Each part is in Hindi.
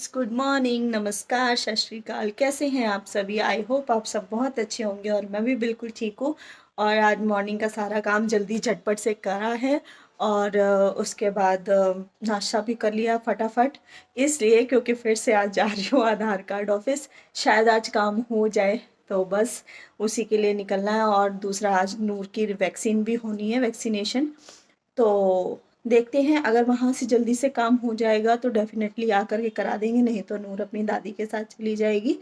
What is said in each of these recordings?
फ्रेंड्स, गुड मॉर्निंग, नमस्कार, सत श्री अकाल। कैसे हैं आप सभी? आई होप आप सब बहुत अच्छे होंगे और मैं भी बिल्कुल ठीक हूँ। और आज मॉर्निंग का सारा काम जल्दी झटपट से करा है और उसके बाद नाश्ता भी कर लिया फटाफट, इसलिए क्योंकि फिर से आज जा रही हूँ आधार कार्ड ऑफिस। शायद आज काम हो जाए, तो बस उसी के लिए निकलना है। और दूसरा, आज नूर की वैक्सीन भी होनी है, वैक्सीनेशन। तो देखते हैं, अगर वहाँ से जल्दी से काम हो जाएगा तो डेफिनेटली आकर के करा देंगे, नहीं तो नूर अपनी दादी के साथ चली जाएगी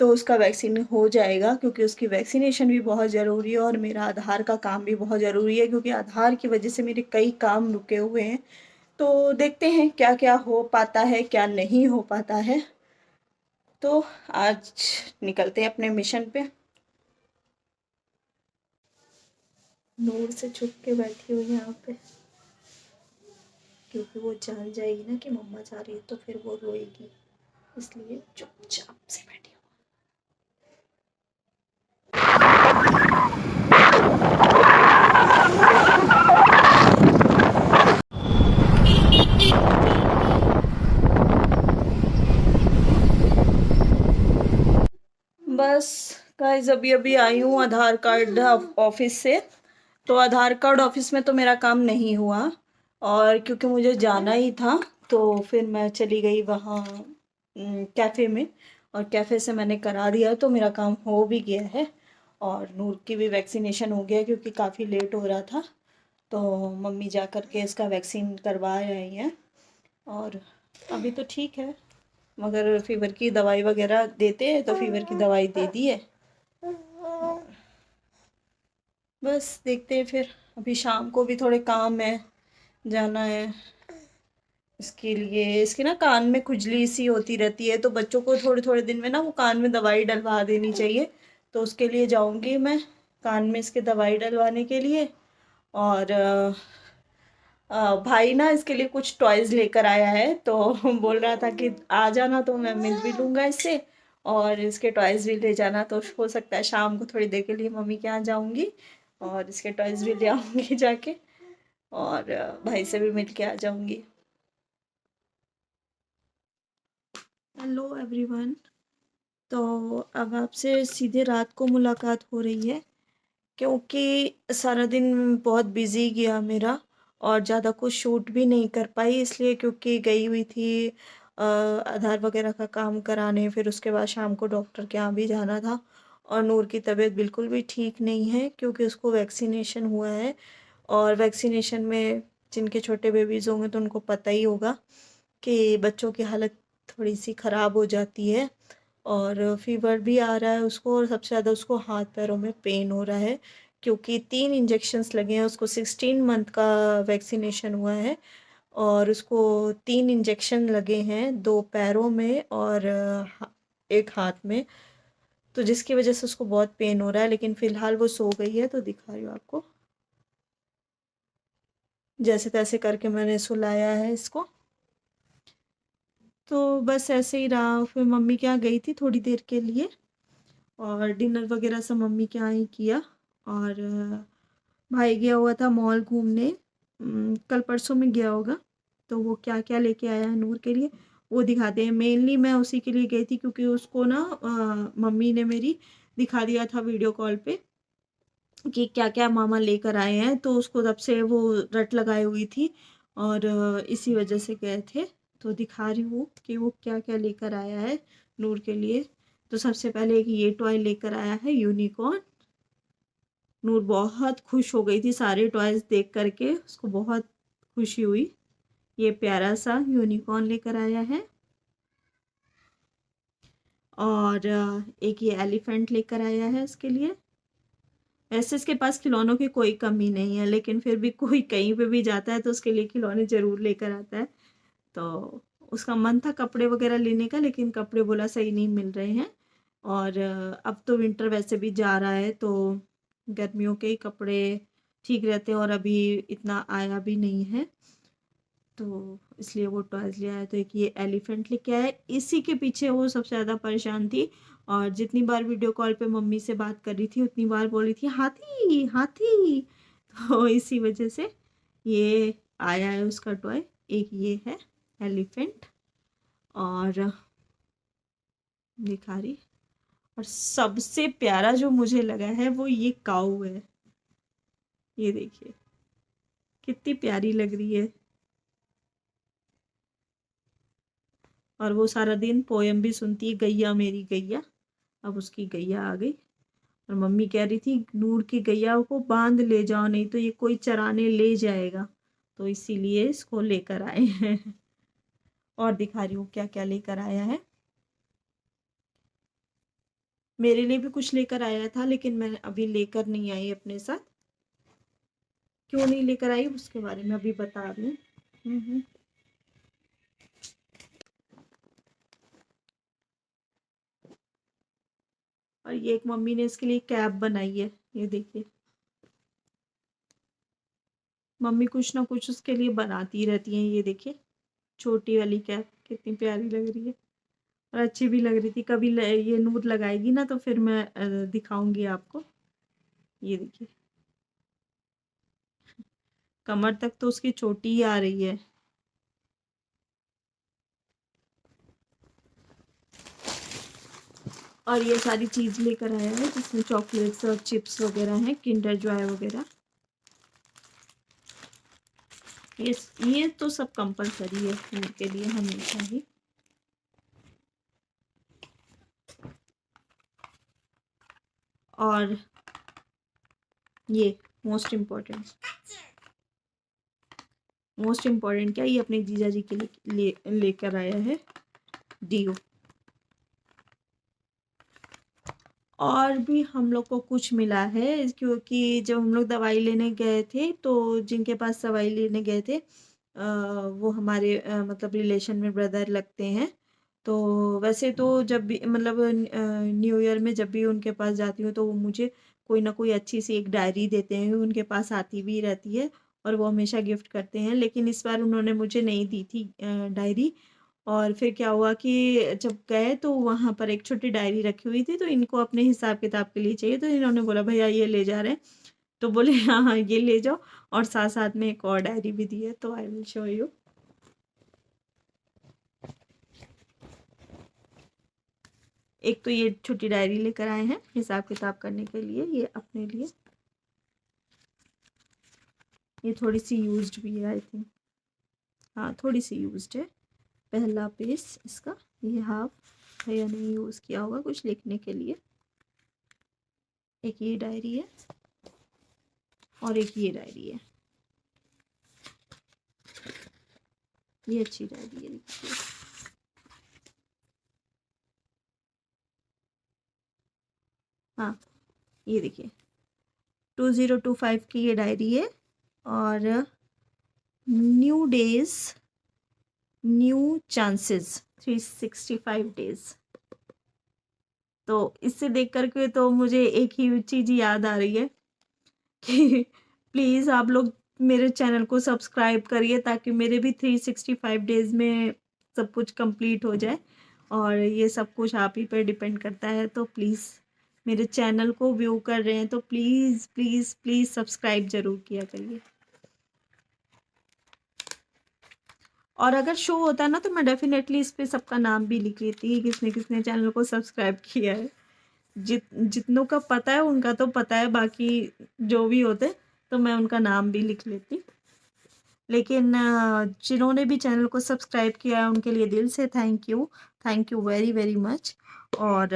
तो उसका वैक्सीन हो जाएगा, क्योंकि उसकी वैक्सीनेशन भी बहुत ज़रूरी है और मेरा आधार का काम भी बहुत ज़रूरी है, क्योंकि आधार की वजह से मेरे कई काम रुके हुए हैं। तो देखते हैं क्या क्या हो पाता है, क्या नहीं हो पाता है। तो आज निकलते हैं अपने मिशन पे। नूर से छुप के बैठी हुई यहाँ पे, क्योंकि वो जान जाएगी ना कि मम्मा जा रही है तो फिर वो रोएगी, इसलिए चुपचाप से बैठी हूँ। बस गाइस, अभी अभी आई हूँ आधार कार्ड ऑफिस से। तो आधार कार्ड ऑफिस में तो मेरा काम नहीं हुआ, और क्योंकि मुझे जाना ही था तो फिर मैं चली गई वहाँ कैफ़े में। और कैफ़े से मैंने करा दिया तो मेरा काम हो भी गया है। और नूर की भी वैक्सीनेशन हो गया, क्योंकि काफ़ी लेट हो रहा था। तो मम्मी जा कर के इसका वैक्सीन करवा आई हैं। और अभी तो ठीक है, मगर फीवर की दवाई वगैरह देते हैं तो फीवर की दवाई दे दी है। बस देखते हैं फिर। अभी शाम को भी थोड़े काम है, जाना है। इसके लिए, इसके ना कान में खुजली सी होती रहती है, तो बच्चों को थोड़े थोड़े दिन में ना वो कान में दवाई डलवा देनी चाहिए। तो उसके लिए जाऊंगी मैं कान में इसके दवाई डलवाने के लिए। और भाई ना इसके लिए कुछ टॉयज़ लेकर आया है, तो बोल रहा था कि आ जाना तो मैं मिल भी लूँगा इससे, और इसके टॉयज़ भी ले जाना। तो हो सकता है शाम को थोड़ी देर के लिए मम्मी के यहाँ जाऊँगी और इसके टॉयज़ भी ले आऊँगी जाके, और भाई से भी मिल के आ जाऊँगी। Hello everyone. तो अब आपसे सीधे रात को मुलाकात हो रही है, क्योंकि सारा दिन बहुत बिज़ी गया मेरा और ज़्यादा कुछ शूट भी नहीं कर पाई, इसलिए क्योंकि गई हुई थी आधार वगैरह का काम कराने। फिर उसके बाद शाम को डॉक्टर के यहाँ भी जाना था। और नूर की तबीयत बिल्कुल भी ठीक नहीं है, क्योंकि उसको वैक्सीनेशन हुआ है। और वैक्सीनेशन में जिनके छोटे बेबीज़ होंगे तो उनको पता ही होगा कि बच्चों की हालत थोड़ी सी ख़राब हो जाती है। और फीवर भी आ रहा है उसको, और सबसे ज़्यादा उसको हाथ पैरों में पेन हो रहा है, क्योंकि 3 इंजेक्शन्स लगे हैं उसको। 16 मंथ का वैक्सीनेशन हुआ है और उसको 3 इंजेक्शन लगे हैं, 2 पैरों में और एक हाथ में। तो जिसकी वजह से उसको बहुत पेन हो रहा है, लेकिन फ़िलहाल वो सो गई है। तो दिखा रही हूँ आपको, जैसे तैसे करके मैंने सुलाया है इसको। तो बस ऐसे ही रहा। फिर मम्मी के यहाँ गई थी थोड़ी देर के लिए, और डिनर वगैरह सब मम्मी के यहाँ ही किया। और भाई गया हुआ था मॉल घूमने, कल परसों में गया होगा। तो वो क्या क्या लेके आया है नूर के लिए वो दिखाते हैं। मेनली मैं उसी के लिए गई थी, क्योंकि उसको ना मम्मी ने मेरी दिखा दिया था वीडियो कॉल पे कि क्या क्या मामा लेकर आए हैं, तो उसको तब से वो रट लगाई हुई थी, और इसी वजह से गए थे। तो दिखा रही हूँ कि वो क्या क्या लेकर आया है नूर के लिए। तो सबसे पहले एक ये टॉय लेकर आया है, यूनिकॉर्न। नूर बहुत खुश हो गई थी सारे टॉयज देख करके, उसको बहुत खुशी हुई। ये प्यारा सा यूनिकॉर्न लेकर आया है। और एक ये एलिफेंट लेकर आया है उसके लिए। वैसे इसके पास खिलौनों की कोई कमी नहीं है, लेकिन फिर भी कोई कहीं पे भी जाता है तो उसके लिए खिलौने ज़रूर लेकर आता है। तो उसका मन था कपड़े वगैरह लेने का, लेकिन कपड़े बोला सही नहीं मिल रहे हैं। और अब तो विंटर वैसे भी जा रहा है, तो गर्मियों के ही कपड़े ठीक रहते हैं, और अभी इतना आया भी नहीं है, तो इसलिए वो टॉयज ले आया। तो एक ये एलिफेंट लेके आया, इसी के पीछे वो सबसे ज़्यादा परेशान थी। और जितनी बार वीडियो कॉल पे मम्मी से बात कर रही थी उतनी बार बोल रही थी हाथी हाथी। तो इसी वजह से ये आया है उसका टॉय। एक ये है एलिफेंट। और दिखा रही। और सबसे प्यारा जो मुझे लगा है वो ये काऊ है। ये देखिए कितनी प्यारी लग रही है। और वो सारा दिन पोयम भी सुनती है, गैया मेरी गैया। अब उसकी गैया आ गई और मम्मी कह रही थी नूर की गैया को बांध ले जाओ, नहीं तो ये कोई चराने ले जाएगा। तो इसीलिए इसको लेकर आए हैं। और दिखा रही हूँ क्या क्या लेकर आया है। मेरे लिए भी कुछ लेकर आया था, लेकिन मैं अभी लेकर नहीं आई अपने साथ। क्यों नहीं लेकर आई उसके बारे में अभी बता रही हूँ। हम्म। और ये एक मम्मी ने इसके लिए कैप बनाई है, ये देखिए। मम्मी कुछ ना कुछ उसके लिए बनाती रहती हैं। ये देखिए छोटी वाली कैप कितनी प्यारी लग रही है और अच्छी भी लग रही थी। कभी ये नूर लगाएगी ना तो फिर मैं दिखाऊंगी आपको। ये देखिए कमर तक तो उसकी चोटी ही आ रही है। और ये सारी चीज लेकर आया है जिसमें चॉकलेट्स और चिप्स वगैरह हैं, किंडर जॉय वगैरह। ये तो सब कंपलसरी है उनके लिए हमेशा ही। और ये मोस्ट इम्पोर्टेंट, मोस्ट इम्पोर्टेंट क्या, ये अपने जीजा जी के लिए लेकर आया है डीओ। और भी हम लोग को कुछ मिला है, क्योंकि जब हम लोग दवाई लेने गए थे तो जिनके पास दवाई लेने गए थे वो हमारे मतलब रिलेशन में ब्रदर लगते हैं। तो वैसे तो जब भी मतलब न्यू ईयर में जब भी उनके पास जाती हूँ तो वो मुझे कोई ना कोई अच्छी सी एक डायरी देते हैं, उनके पास आती भी रहती है और वो हमेशा गिफ्ट करते हैं। लेकिन इस बार उन्होंने मुझे नहीं दी थी डायरी। और फिर क्या हुआ कि जब गए तो वहाँ पर एक छोटी डायरी रखी हुई थी, तो इनको अपने हिसाब किताब के लिए चाहिए, तो इन्होंने बोला भैया ये ले जा रहे हैं। तो बोले हाँ हाँ ये ले जाओ। और साथ साथ में एक और डायरी भी दी है, तो आई विल शो यू। एक तो ये छोटी डायरी लेकर आए हैं हिसाब किताब करने के लिए, ये अपने लिए। ये थोड़ी सी यूज्ड भी है आई थिंक। हाँ थोड़ी सी यूज्ड है। पहला पेज इसका, ये हाफ भैया ने यूज़ किया होगा कुछ लिखने के लिए। एक ये डायरी है और एक ये डायरी है। ये अच्छी डायरी है देखिए। हाँ ये देखिए 2025 की ये डायरी है। और new days new chances 365 days. तो इससे देख करके तो मुझे एक ही चीज़ याद आ रही है कि प्लीज़ आप लोग मेरे चैनल को सब्सक्राइब करिए, ताकि मेरे भी 365 डेज में सब कुछ कंप्लीट हो जाए। और ये सब कुछ आप ही पर डिपेंड करता है, तो प्लीज़ मेरे चैनल को व्यू कर रहे हैं तो प्लीज़ प्लीज़ प्लीज़ सब्सक्राइब ज़रूर किया करिए। और अगर शो होता ना तो मैं डेफिनेटली इस पे सबका नाम भी लिख लेती किसने किसने चैनल को सब्सक्राइब किया है। जितनों का पता है उनका तो पता है, बाकी जो भी होते तो मैं उनका नाम भी लिख लेती। लेकिन जिन्होंने भी चैनल को सब्सक्राइब किया है उनके लिए दिल से thank you very very much. और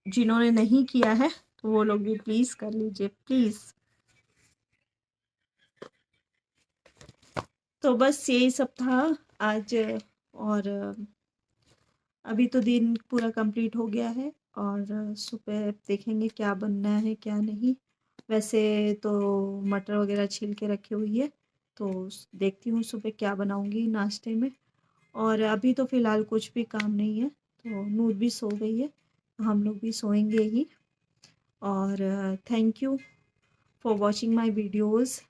जिन्होंने नहीं किया है तो वो लोग भी प्लीज़ कर लीजिए प्लीज़। तो बस यही सब था आज। और अभी तो दिन पूरा कंप्लीट हो गया है और सुबह देखेंगे क्या बनना है क्या नहीं। वैसे तो मटर वगैरह छील के रखी हुई है, तो देखती हूँ सुबह क्या बनाऊंगी नाश्ते में। और अभी तो फ़िलहाल कुछ भी काम नहीं है, तो नूर भी सो गई है, तो हम लोग भी सोएंगे ही। और thank you for watching my videos.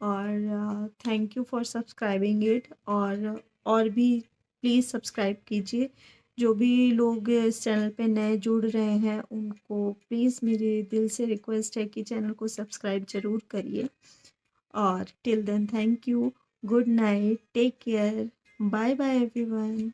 और thank you for subscribing it. और भी प्लीज़ सब्सक्राइब कीजिए। जो भी लोग इस चैनल पे नए जुड़ रहे हैं उनको प्लीज़ मेरे दिल से रिक्वेस्ट है कि चैनल को सब्सक्राइब ज़रूर करिए। और till then thank you, good night, take care. Bye bye everyone.